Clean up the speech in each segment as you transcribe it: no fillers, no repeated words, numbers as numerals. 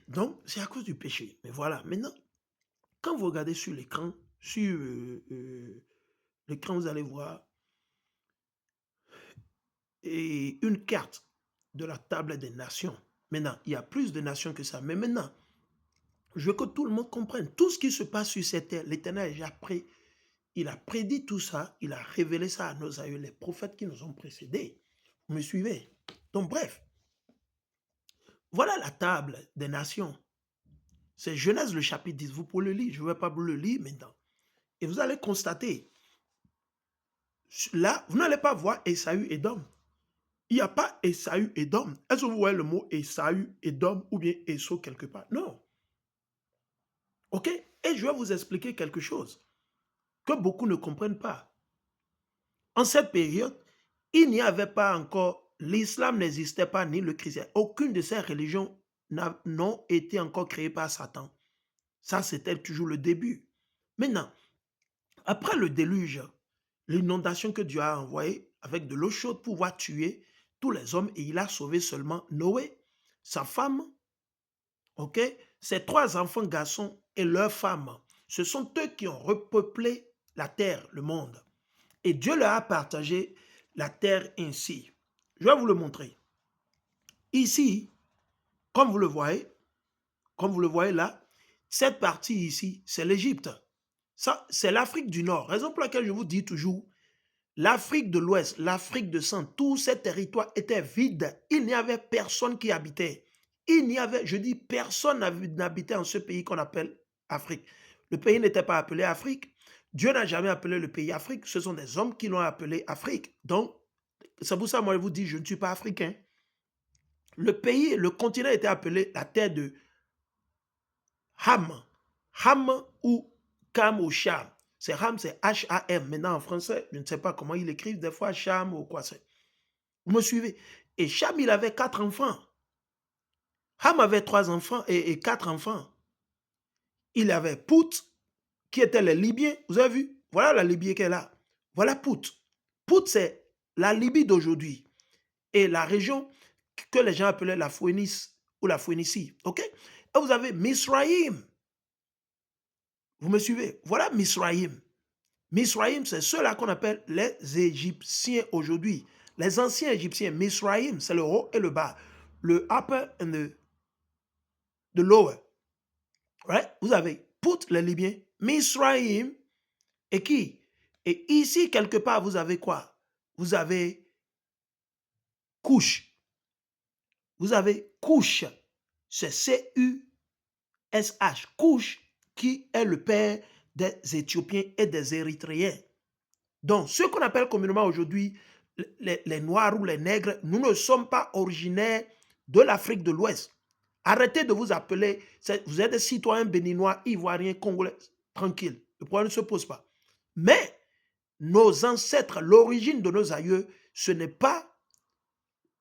Donc, c'est à cause du péché. Mais voilà, maintenant, quand vous regardez sur l'écran, vous allez voir une carte de la table des nations. Maintenant, il y a plus de nations que ça. Mais maintenant, je veux que tout le monde comprenne. Tout ce qui se passe sur cette terre, l'Éternel a déjà il a prédit tout ça, il a révélé ça à nos aïeux, les prophètes qui nous ont précédés. Vous me suivez? Donc, bref, voilà la table des nations. C'est Genèse le chapitre 10. Vous pouvez le lire. Je ne vais pas vous le lire maintenant. Et vous allez constater, là, vous n'allez pas voir Esaü et Dom. Il n'y a pas Esaü et Dom. Est-ce que vous voyez le mot Esaü et Dom ou bien Esau quelque part? Non. OK? Et je vais vous expliquer quelque chose que beaucoup ne comprennent pas. En cette période, il n'y avait pas encore, l'islam n'existait pas, ni le christianisme. Aucune de ces religions n'ont été encore créées par Satan. Ça, c'était toujours le début. Maintenant, après le déluge, l'inondation que Dieu a envoyée avec de l'eau chaude pour pouvoir tuer tous les hommes, et il a sauvé seulement Noé, sa femme, ok, ses 3 enfants garçons et leurs femmes. Ce sont eux qui ont repeuplé la terre, le monde. Et Dieu leur a partagé la terre ainsi. Je vais vous le montrer. Ici, comme vous le voyez là, cette partie ici, c'est l'Égypte. Ça, c'est l'Afrique du Nord. Raison pour laquelle je vous dis toujours, l'Afrique de l'Ouest, l'Afrique de Centre, tous ces territoires étaient vides. Il n'y avait personne qui habitait. Il n'y avait, je dis, personne n'habitait en ce pays qu'on appelle Afrique. Le pays n'était pas appelé Afrique. Dieu n'a jamais appelé le pays Afrique. Ce sont des hommes qui l'ont appelé Afrique. Donc, c'est pour ça que moi je vous dis, je ne suis pas africain. Le pays, le continent était appelé la terre de Ham. Ham ou Cam ou Cham. C'est Ham, c'est H-A-M. Maintenant, en français, je ne sais pas comment ils écrivent, des fois Cham ou quoi c'est. Vous me suivez? Et Cham, il avait 4 enfants. Ham avait 3 enfants et 4 enfants. Il avait Pout, qui était les Libyens. Vous avez vu? Voilà la Libye qu'elle a. Voilà Pout. Pout, c'est la Libye d'aujourd'hui. Et la région que les gens appelaient la Phoenicie ou la Phoenicie. OK? Et vous avez Misraïm. Vous me suivez? Voilà Misraïm. Misraïm, c'est ceux-là qu'on appelle les Égyptiens aujourd'hui. Les anciens Égyptiens, Misraïm, c'est le haut et le bas. Le upper and the lower. Right? Vous avez Pout, les Libyens, Misraïm, et qui? Et ici, quelque part, vous avez quoi? Vous avez Couche. Vous avez Couche. C'est C-U-S-H. Couche, qui est le père des Éthiopiens et des Érythréens. Donc, ceux qu'on appelle communément aujourd'hui les Noirs ou les Nègres, nous ne sommes pas originaires de l'Afrique de l'Ouest. Arrêtez de vous appeler, vous êtes des citoyens béninois, ivoiriens, congolais, tranquille. Le problème ne se pose pas. Mais nos ancêtres, l'origine de nos aïeux, ce n'est pas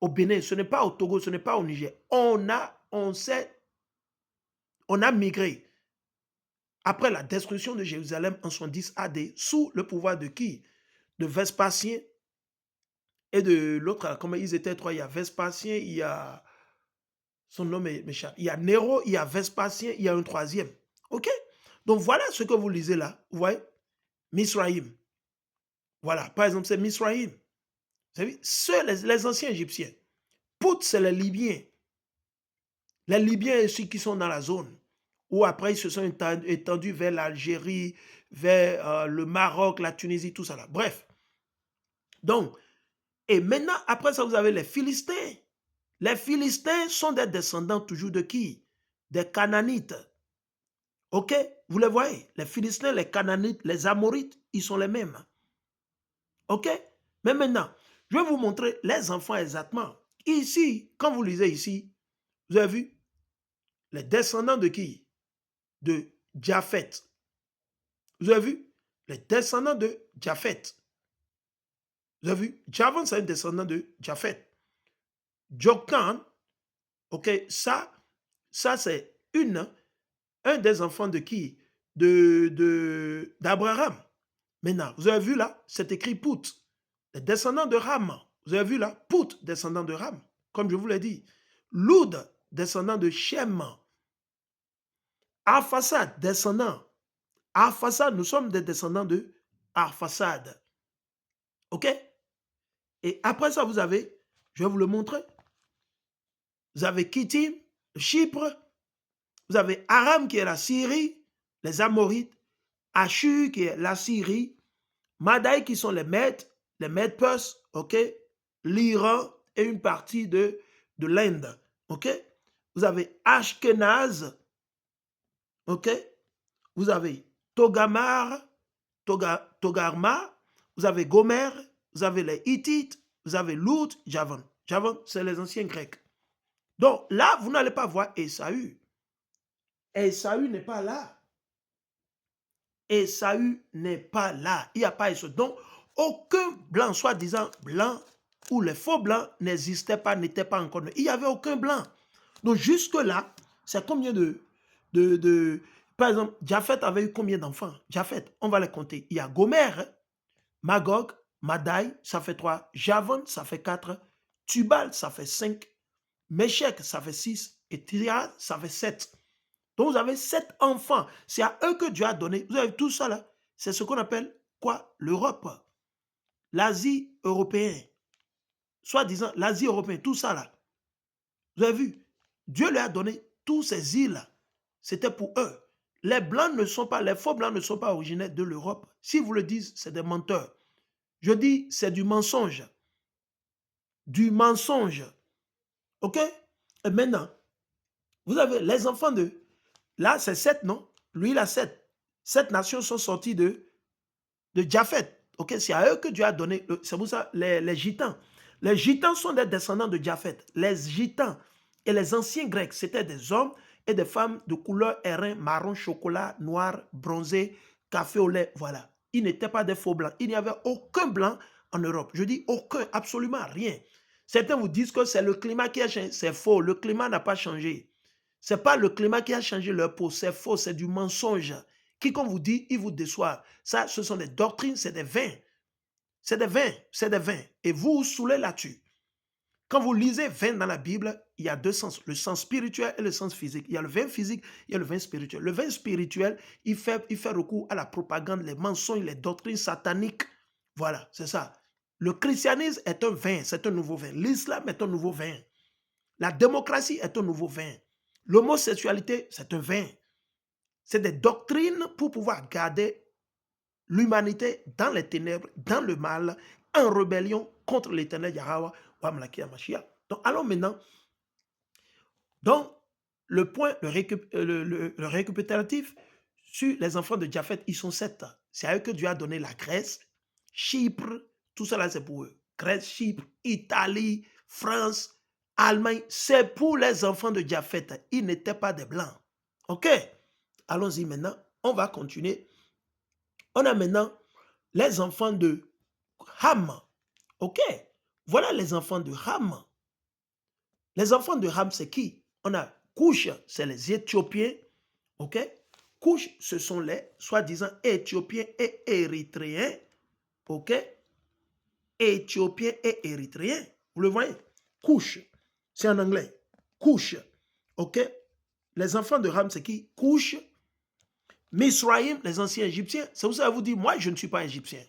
au Bénin, ce n'est pas au Togo, ce n'est pas au Niger. On a migré après la destruction de Jérusalem en 70 AD sous le pouvoir de qui? De Vespasien et de l'autre, comment ils étaient trois, il y a Vespasien, il y a, son nom m'échappe, il y a Néro, il y a Vespasien, il y a un troisième. OK? Donc voilà ce que vous lisez là, vous voyez? Misraïm. Voilà, par exemple, c'est Misraïm. Vous savez, ceux, les anciens Égyptiens. Pout, c'est les Libyens. Les Libyens aussi qui sont dans la zone. Ou après, ils se sont étendus vers l'Algérie, vers le Maroc, la Tunisie, tout ça là. Bref. Donc, et maintenant, après ça, vous avez les Philistins. Les Philistins sont des descendants toujours de qui? Des Canaanites. OK? Vous les voyez? Les Philistins, les Canaanites, les Amorites, ils sont les mêmes. OK? Mais maintenant, je vais vous montrer les enfants exactement. Ici, quand vous lisez ici, vous avez vu les descendants de qui? De Japhet. Vous avez vu? Les descendants de Japhet. Vous avez vu? Javan, c'est un descendant de Japhet. Joktan, OK, ça c'est un des enfants de qui? D'Abraham. Maintenant, vous avez vu là, c'est écrit Pout, les descendants de Ram. Vous avez vu là, Pout, descendant de Ram, comme je vous l'ai dit. Loud, descendant de Shem. Arphaxad, descendant. Arphaxad, nous sommes des descendants de Arphaxad. OK? Et après ça, vous avez, je vais vous le montrer, vous avez Kittim, Chypre, vous avez Aram qui est la Syrie, les Amorites, Ashur qui est la Syrie, Madaï qui sont les Mèdes Perses, OK? L'Iran et une partie de l'Inde, OK? Vous avez Ashkenaz, OK? Vous avez Togarma, vous avez Gomer, vous avez les Hittites, vous avez Lut, Javan. Javan, c'est les anciens Grecs. Donc là, vous n'allez pas voir Ésaü. Ésaü n'est pas là. Ésaü n'est pas là. Il n'y a pas Ésaü. Donc, aucun blanc, soi-disant blanc, ou les faux blancs n'existaient pas, n'étaient pas encore. Il n'y avait aucun blanc. Donc, jusque-là, c'est combien par exemple, Japheth avait eu combien d'enfants? Japheth, on va les compter. Il y a Gomer, Magog, Madai, ça fait 3. Javan, ça fait 4. Tubal, ça fait 5. Meshech, ça fait 6. Et Tiras, ça fait 7. Donc, vous avez 7 enfants. C'est à eux que Dieu a donné. Vous avez tout ça là. C'est ce qu'on appelle quoi? L'Europe. L'Asie européenne. Soi-disant, l'Asie européenne. Tout ça là. Vous avez vu? Dieu leur a donné tous ces îles. C'était pour eux. Les blancs ne sont pas, les faux blancs ne sont pas originaires de l'Europe. Si vous le dites, c'est des menteurs. Je dis, c'est du mensonge. Du mensonge. OK? Et maintenant, vous avez les enfants de... Là, c'est 7, non? Lui, il a 7. 7 nations sont sorties de Japheth. OK? C'est à eux que Dieu a donné... C'est pour ça, les Gitans. Les Gitans sont des descendants de Japheth. Les Gitans et les anciens Grecs, c'était des hommes et des femmes de couleur airain, marron, chocolat, noir, bronzé, café au lait. Voilà. Ils n'étaient pas des faux blancs. Il n'y avait aucun blanc en Europe. Je dis aucun, absolument rien. Certains vous disent que c'est le climat qui a changé. C'est faux. Le climat n'a pas changé. Ce n'est pas le climat qui a changé leur peau. C'est faux. C'est du mensonge. Quiconque vous dit, il vous déçoit. Ça, ce sont des doctrines, c'est des vins. C'est des vins. C'est des vins. Et vous saoulez là-dessus. Quand vous lisez vin dans la Bible, il y a deux sens, le sens spirituel et le sens physique. Il y a le vin physique, il y a le vin spirituel. Le vin spirituel, il fait recours à la propagande, les mensonges, les doctrines sataniques. Voilà, c'est ça. Le christianisme est un vin, c'est un nouveau vin. L'islam est un nouveau vin. La démocratie est un nouveau vin. L'homosexualité, c'est un vin. C'est des doctrines pour pouvoir garder l'humanité dans les ténèbres, dans le mal, en rébellion contre l'éternel Yahweh. Donc, allons maintenant. Donc, le point, le récupératif sur les enfants de Japheth, ils sont 7. C'est à eux que Dieu a donné la Grèce, Chypre, tout cela c'est pour eux. Grèce, Chypre, Italie, France, Allemagne, c'est pour les enfants de Japheth. Ils n'étaient pas des blancs. OK? Allons-y maintenant. On va continuer. On a maintenant les enfants de Ham. OK? Voilà les enfants de Ham. Les enfants de Ham, c'est qui? On a Couche, c'est les Éthiopiens. OK? Couche, ce sont les soi-disant Éthiopiens et Érythréens. OK? Éthiopiens et Érythréens. Vous le voyez? Couche, c'est en anglais. Couche. OK? Les enfants de Ham, c'est qui? Couche. Misraïm, les anciens Égyptiens. C'est pour ça que vous dites, moi, je ne suis pas Égyptien.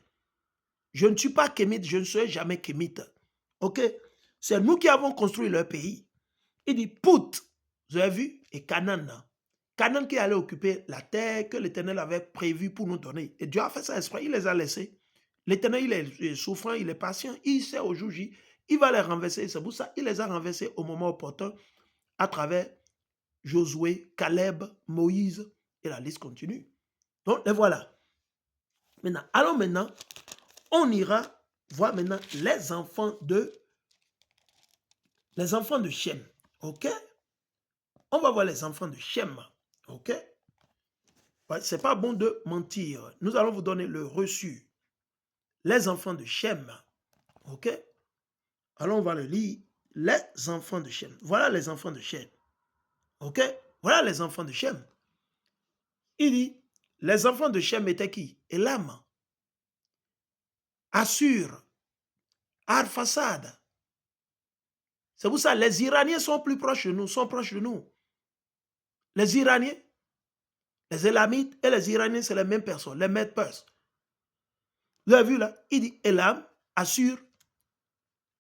Je ne suis pas kémite, je ne serai jamais kémite. OK? C'est nous qui avons construit leur pays. Il dit, Pout, vous avez vu? Et Canaan. Canaan qui allait occuper la terre que l'Éternel avait prévue pour nous donner. Et Dieu a fait ça exprès, il les a laissés. L'Éternel, il est souffrant, il est patient, il sait au jour J, il va les renverser. C'est pour ça qu'il les a renversés au moment opportun à travers Josué, Caleb, Moïse, et la liste continue. Donc, les voilà. Maintenant, allons maintenant, on ira voir maintenant les enfants de Shem. OK? On va voir les enfants de Shem. OK? Ouais, c'est pas bon de mentir. Nous allons vous donner le reçu. Les enfants de Shem. OK? Alors, on va le lire. Les enfants de Shem. Voilà les enfants de Shem. OK? Voilà les enfants de Shem. Il dit, les enfants de Shem étaient qui? Elam, Assur, Arphaxad. C'est pour ça les Iraniens sont plus proches de nous, sont proches de nous. Les Iraniens, Les Élamites et les Iraniens, c'est les mêmes personnes, les mêmes Perses. Vous avez vu là? Il dit Elam, Assur,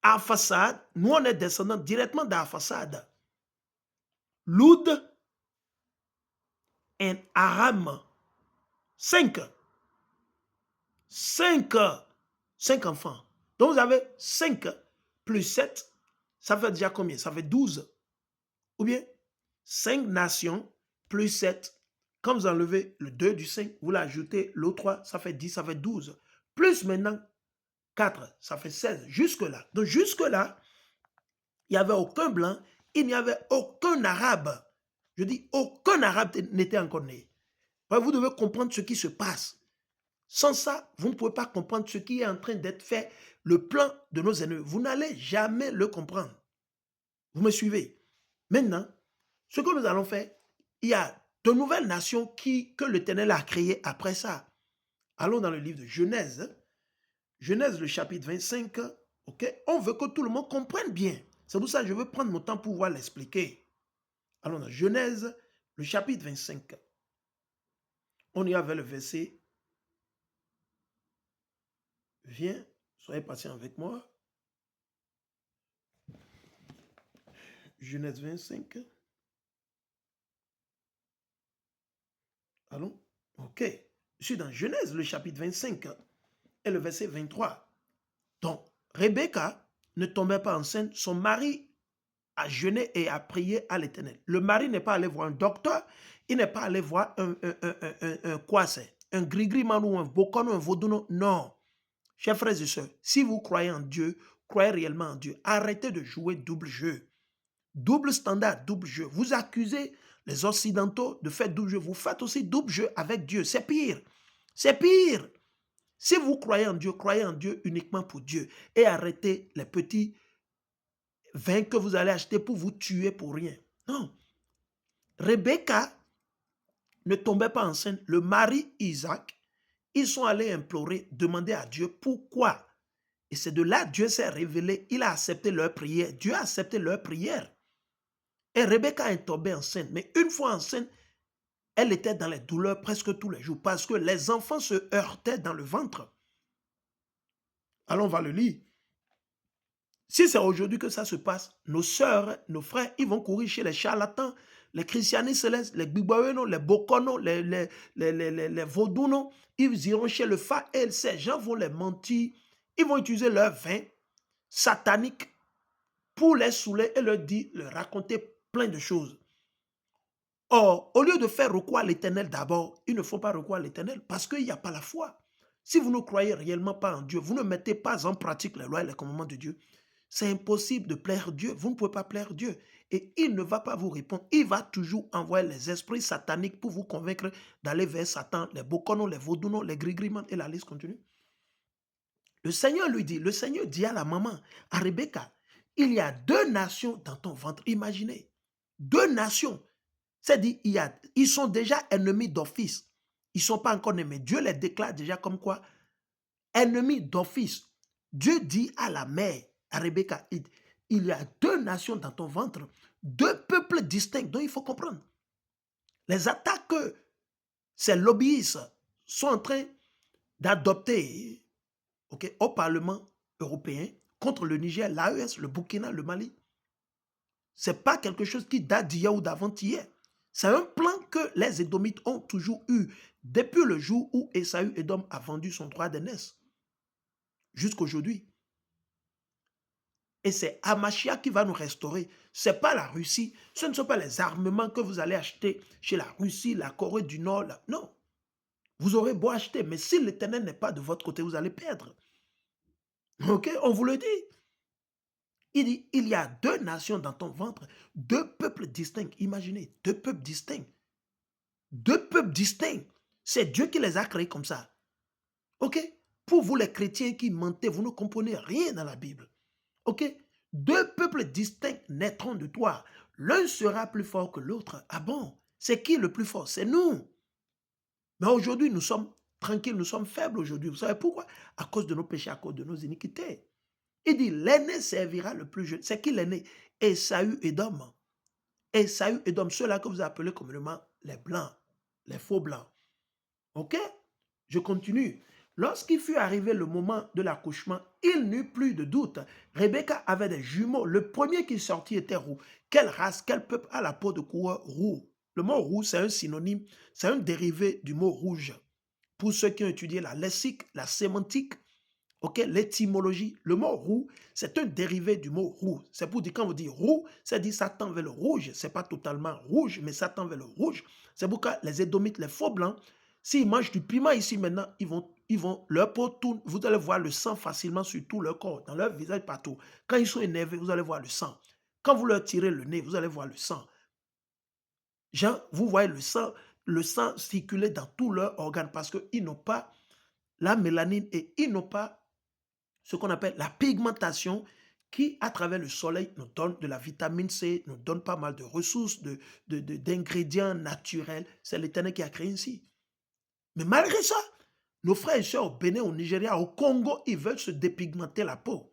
Arphaxad. Nous, on est descendants directement d'Arphaxad. Loud et Aram. 5. 5. 5 enfants. Donc, vous avez 5 plus 7. Ça fait déjà combien? Ça fait 12. Ou bien 5 nations plus 7. Quand vous enlevez le 2 du 5, vous l'ajoutez, le 3, ça fait 10, ça fait 12. Plus maintenant 4, ça fait 16. Jusque-là. Donc jusque-là, il n'y avait aucun blanc, il n'y avait aucun arabe. Je dis, aucun arabe n'était encore né. Vous devez comprendre ce qui se passe. Sans ça, vous ne pouvez pas comprendre ce qui est en train d'être fait, le plan de nos ennemis. Vous n'allez jamais le comprendre. Vous me suivez? Maintenant, ce que nous allons faire, il y a de nouvelles nations que l'Éternel a créées après ça. Allons dans le livre de Genèse. Genèse, le chapitre 25. Okay? On veut que tout le monde comprenne bien. C'est pour ça que je veux prendre mon temps pour pouvoir l'expliquer. Allons dans Genèse, le chapitre 25. On y avait le verset. Viens, soyez patient avec moi. Genèse 25. Allons. Ok. Je suis dans Genèse, le chapitre 25 et le verset 23. Donc, Rebecca ne tombait pas enceinte. Son mari a jeûné et a prié à l'Éternel. Le mari n'est pas allé voir un docteur. Il n'est pas allé voir quoi c'est? Un grigriman ou un bocon ou un vaudouno. Non. Chers frères et sœurs, si vous croyez en Dieu, croyez réellement en Dieu. Arrêtez de jouer double jeu. Double standard, double jeu. Vous accusez les Occidentaux de faire double jeu. Vous faites aussi double jeu avec Dieu. C'est pire. C'est pire. Si vous croyez en Dieu uniquement pour Dieu. Et arrêtez les petits vins que vous allez acheter pour vous tuer pour rien. Non. Rebecca ne tombait pas enceinte. Le mari Isaac, ils sont allés implorer, demander à Dieu pourquoi. Et c'est de là Dieu s'est révélé. Il a accepté leur prière. Dieu a accepté leur prière. Et Rebecca est tombée enceinte. Mais une fois enceinte, elle était dans les douleurs presque tous les jours parce que les enfants se heurtaient dans le ventre. Alors on va le lire. Si c'est aujourd'hui que ça se passe, nos sœurs, nos frères, ils vont courir chez les charlatans, les christianistes célestes, les bibaouénos, les bokonos, les vaudounos. Ils iront chez le fa et ces gens vont les mentir. Ils vont utiliser leur vin satanique pour les saouler et leur raconter plein de choses. Or, au lieu de faire recours à l'Éternel d'abord, il ne faut pas recours à l'Éternel parce qu'il n'y a pas la foi. Si vous ne croyez réellement pas en Dieu, vous ne mettez pas en pratique les lois et les commandements de Dieu, c'est impossible de plaire Dieu. Vous ne pouvez pas plaire Dieu. Et il ne va pas vous répondre. Il va toujours envoyer les esprits sataniques pour vous convaincre d'aller vers Satan, les bokonos, les vaudounos, les grigrimans, et la liste continue. Le Seigneur dit à la maman, à Rebecca, il y a 2 nations dans ton ventre. Imaginez, 2 nations. C'est-à-dire, ils sont déjà ennemis d'office. Ils ne sont pas encore nés, mais Dieu les déclare déjà comme quoi ennemis d'office. Dieu dit à la mère, à Rebecca, il y a 2 nations dans ton ventre, 2 peuples distincts. Donc il faut comprendre. Les attaques que ces lobbyistes sont en train d'adopter au Parlement européen contre le Niger, l'AES, le Burkina, le Mali, ce n'est pas quelque chose qui date d'hier ou d'avant-hier. C'est un plan que les Édomites ont toujours eu depuis le jour où Esaü Édom a vendu son droit d'aînesse jusqu'à aujourd'hui. Et c'est Amashia qui va nous restaurer. Ce n'est pas la Russie. Ce ne sont pas les armements que vous allez acheter chez la Russie, la Corée du Nord. Non. Vous aurez beau acheter, mais si l'Éternel n'est pas de votre côté, vous allez perdre. Ok, on vous le dit. Il dit, il y a 2 nations dans ton ventre, 2 peuples distincts. Imaginez, 2 peuples distincts. 2 peuples distincts. C'est Dieu qui les a créés comme ça. Ok? Pour vous les chrétiens qui mentez, vous ne comprenez rien dans la Bible. Ok? 2 peuples distincts naîtront de toi. L'un sera plus fort que l'autre. Ah bon? C'est qui le plus fort? C'est nous. Mais aujourd'hui, nous sommes tranquilles, nous sommes faibles aujourd'hui. Vous savez pourquoi? À cause de nos péchés, à cause de nos iniquités. Il dit, l'aîné servira le plus jeune. C'est qui l'aîné? Esaü Édom. Esaü Édom, ceux-là que vous appelez communément les Blancs, les faux blancs. OK? Je continue. Lorsqu'il fut arrivé le moment de l'accouchement, il n'eut plus de doute. Rebecca avait des jumeaux. Le premier qui sortit était roux. Quelle race, quel peuple a la peau de couleur roux? Le mot roux, c'est un synonyme, c'est un dérivé du mot rouge. Pour ceux qui ont étudié la lexique, la sémantique, ok, l'étymologie, le mot roux, c'est un dérivé du mot roux. C'est pour dire, quand vous dites roux, ça dit ça tend vers le rouge. C'est pas totalement rouge, mais ça tend vers le rouge. C'est pourquoi les Édomites, les faux blancs, s'ils mangent du piment ici maintenant, leur peau tourne, vous allez voir le sang facilement sur tout leur corps, dans leur visage, partout. Quand ils sont énervés, vous allez voir le sang. Quand vous leur tirez le nez, vous allez voir le sang. Jean, vous voyez le sang circuler dans tous leurs organes parce qu'ils n'ont pas la mélanine et ils n'ont pas ce qu'on appelle la pigmentation qui, à travers le soleil, nous donne de la vitamine C, nous donne pas mal de ressources, d'ingrédients naturels. C'est l'Éternel qui a créé ainsi. Mais malgré ça, nos frères et sœurs au Bénin, au Nigeria, au Congo, ils veulent se dépigmenter la peau.